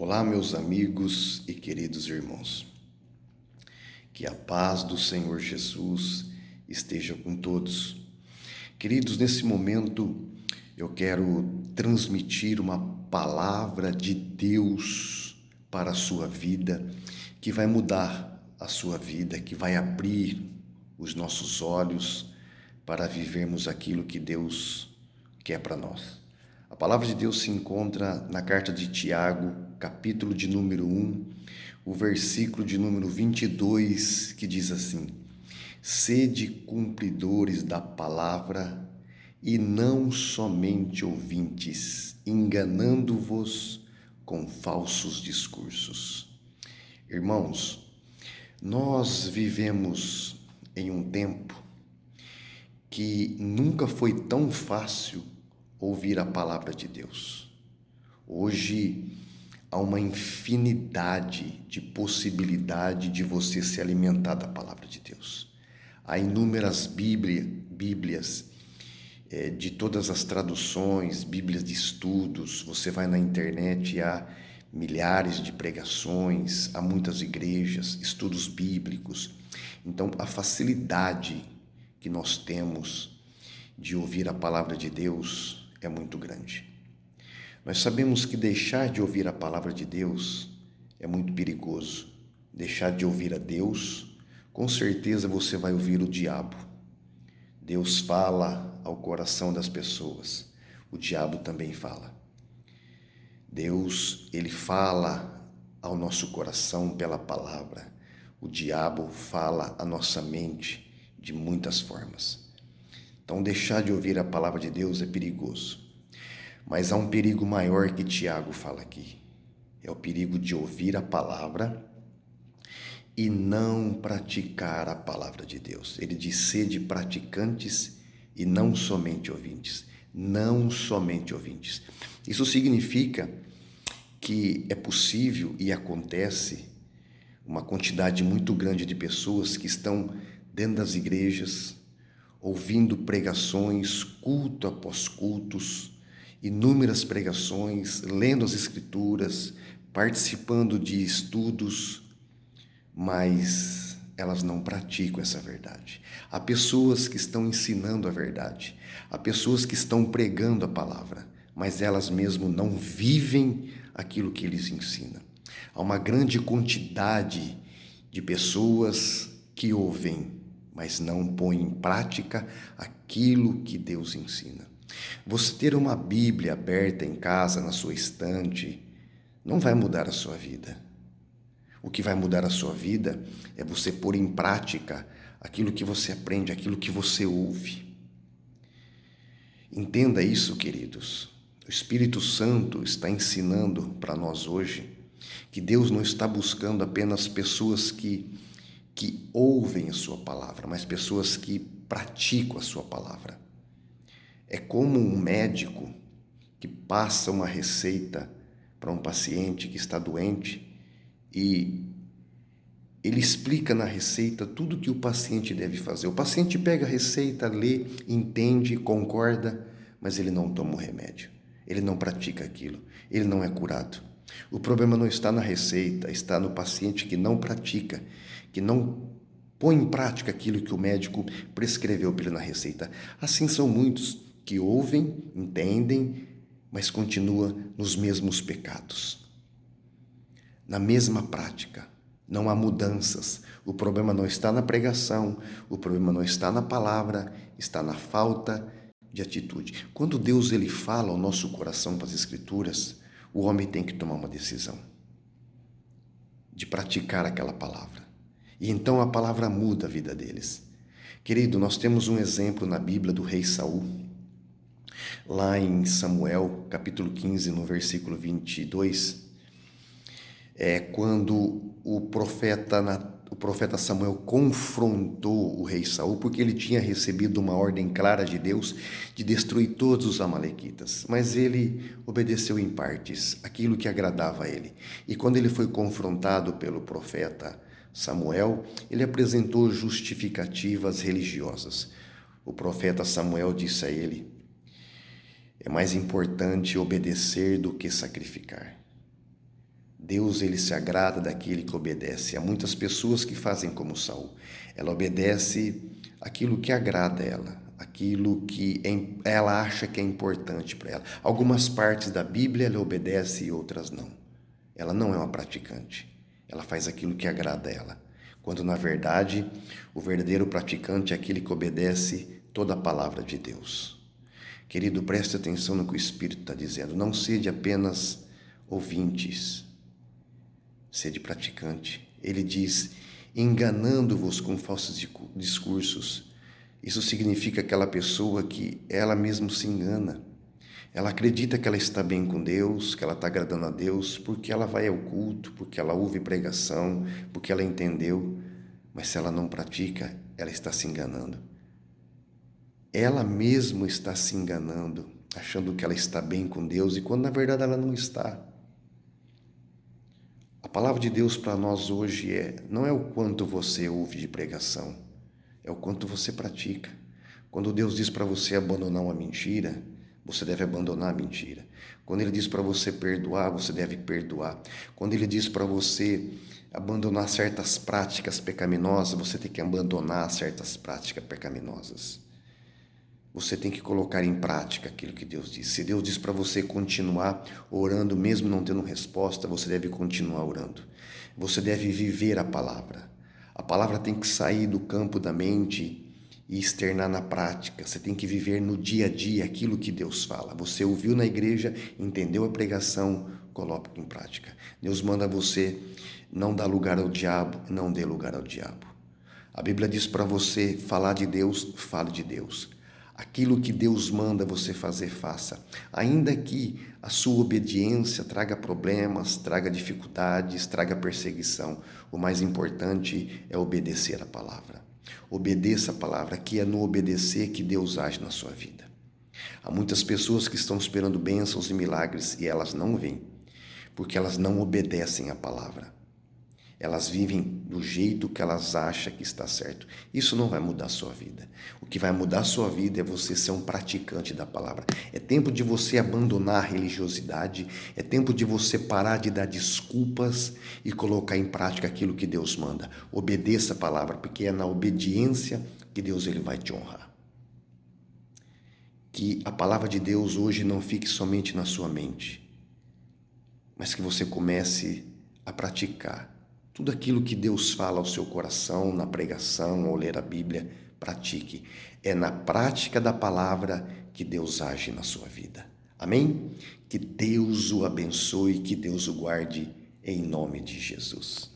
Olá, meus amigos e queridos irmãos. Que a paz do Senhor Jesus esteja com todos. Queridos, nesse momento eu quero transmitir uma palavra de Deus para a sua vida, que vai mudar a sua vida, que vai abrir os nossos olhos para vivermos aquilo que Deus quer para nós. A palavra de Deus se encontra na carta de Tiago, capítulo de número 1, o versículo de número 22, que diz assim: Sede cumpridores da palavra e não somente ouvintes, enganando-vos com falsos discursos. Irmãos, nós vivemos em um tempo que nunca foi tão fácil ouvir a palavra de Deus. Hoje há uma infinidade de possibilidade de você se alimentar da palavra de Deus. Há inúmeras bíblias de todas as traduções, bíblias de estudos. Você vai na internet e há milhares de pregações, há muitas igrejas, estudos bíblicos. Então, a facilidade que nós temos de ouvir a palavra de Deus é muito grande. Nós sabemos que deixar de ouvir a palavra de Deus é muito perigoso. Deixar de ouvir a Deus, com certeza você vai ouvir o diabo. Deus fala ao coração das pessoas, o diabo também fala. Deus, ele fala ao nosso coração pela palavra. O diabo fala à nossa mente de muitas formas. Então, deixar de ouvir a palavra de Deus é perigoso. Mas há um perigo maior que Tiago fala aqui. É o perigo de ouvir a palavra e não praticar a palavra de Deus. Ele diz: sede praticantes e não somente ouvintes. Não somente ouvintes. Isso significa que é possível e acontece uma quantidade muito grande de pessoas que estão dentro das igrejas, ouvindo pregações, culto após cultos, inúmeras pregações, lendo as Escrituras, participando de estudos, mas elas não praticam essa verdade. Há pessoas que estão ensinando a verdade, há pessoas que estão pregando a palavra, mas elas mesmo não vivem aquilo que eles ensinam. Há uma grande quantidade de pessoas que ouvem, mas não põem em prática aquilo que Deus ensina. Você ter uma Bíblia aberta em casa, na sua estante, não vai mudar a sua vida. O que vai mudar a sua vida é você pôr em prática aquilo que você aprende, aquilo que você ouve. Entenda isso, queridos. O Espírito Santo está ensinando para nós hoje que Deus não está buscando apenas pessoas que ouvem a sua palavra, mas pessoas que praticam a sua palavra. É como um médico que passa uma receita para um paciente que está doente e ele explica na receita tudo o que o paciente deve fazer. O paciente pega a receita, lê, entende, concorda, mas ele não toma o remédio. Ele não pratica aquilo. Ele não é curado. O problema não está na receita, está no paciente que não pratica, que não põe em prática aquilo que o médico prescreveu para ele na receita. Assim são muitos que ouvem, entendem, mas continuam nos mesmos pecados, na mesma prática. Não há mudanças. O problema não está na pregação, o problema não está na palavra, está na falta de atitude. Quando Deus ele fala ao nosso coração para as Escrituras, o homem tem que tomar uma decisão de praticar aquela palavra. E então a palavra muda a vida deles. Querido, nós temos um exemplo na Bíblia do rei Saul. Lá em Samuel, capítulo 15, no versículo 22, quando o profeta Samuel confrontou o rei Saul, porque ele tinha recebido uma ordem clara de Deus de destruir todos os amalequitas, mas ele obedeceu em partes aquilo que agradava a ele. E quando ele foi confrontado pelo profeta Samuel, ele apresentou justificativas religiosas. O profeta Samuel disse a ele: é mais importante obedecer do que sacrificar. Deus, ele se agrada daquele que obedece. Há muitas pessoas que fazem como Saul. Ela obedece aquilo que agrada ela, aquilo que ela acha que é importante para ela. Algumas partes da Bíblia ela obedece e outras não. Ela não é uma praticante. Ela faz aquilo que agrada ela. Quando, na verdade, o verdadeiro praticante é aquele que obedece toda a palavra de Deus. Querido, preste atenção no que o Espírito está dizendo. Não sede apenas ouvintes, sede praticante. Ele diz, enganando-vos com falsos discursos. Isso significa aquela pessoa que ela mesma se engana. Ela acredita que ela está bem com Deus, que ela está agradando a Deus, porque ela vai ao culto, porque ela ouve pregação, porque ela entendeu. Mas se ela não pratica, ela está se enganando. Ela mesma está se enganando, achando que ela está bem com Deus, e quando na verdade ela não está. A palavra de Deus para nós hoje não é o quanto você ouve de pregação, é o quanto você pratica. Quando Deus diz para você abandonar uma mentira, você deve abandonar a mentira. Quando Ele diz para você perdoar, você deve perdoar. Quando Ele diz para você abandonar certas práticas pecaminosas, você tem que abandonar certas práticas pecaminosas. Você tem que colocar em prática aquilo que Deus diz. Se Deus diz para você continuar orando, mesmo não tendo resposta, você deve continuar orando. Você deve viver a palavra. A palavra tem que sair do campo da mente e externar na prática. Você tem que viver no dia a dia aquilo que Deus fala. Você ouviu na igreja, entendeu a pregação, coloque em prática. Deus manda você não dar lugar ao diabo, não dê lugar ao diabo. A Bíblia diz para você falar de Deus, fale de Deus. Aquilo que Deus manda você fazer, faça. Ainda que a sua obediência traga problemas, traga dificuldades, traga perseguição, o mais importante é obedecer a palavra. Obedeça a palavra, que é no obedecer que Deus age na sua vida. Há muitas pessoas que estão esperando bênçãos e milagres e elas não vêm, porque elas não obedecem a palavra. Elas vivem do jeito que elas acham que está certo. Isso não vai mudar a sua vida. O que vai mudar a sua vida é você ser um praticante da palavra. É tempo de você abandonar a religiosidade. É tempo de você parar de dar desculpas e colocar em prática aquilo que Deus manda. Obedeça a palavra, porque é na obediência que Deus ele vai te honrar. Que a palavra de Deus hoje não fique somente na sua mente, mas que você comece a praticar. Tudo aquilo que Deus fala ao seu coração, na pregação, ao ler a Bíblia, pratique. É na prática da palavra que Deus age na sua vida. Amém? Que Deus o abençoe, que Deus o guarde, em nome de Jesus.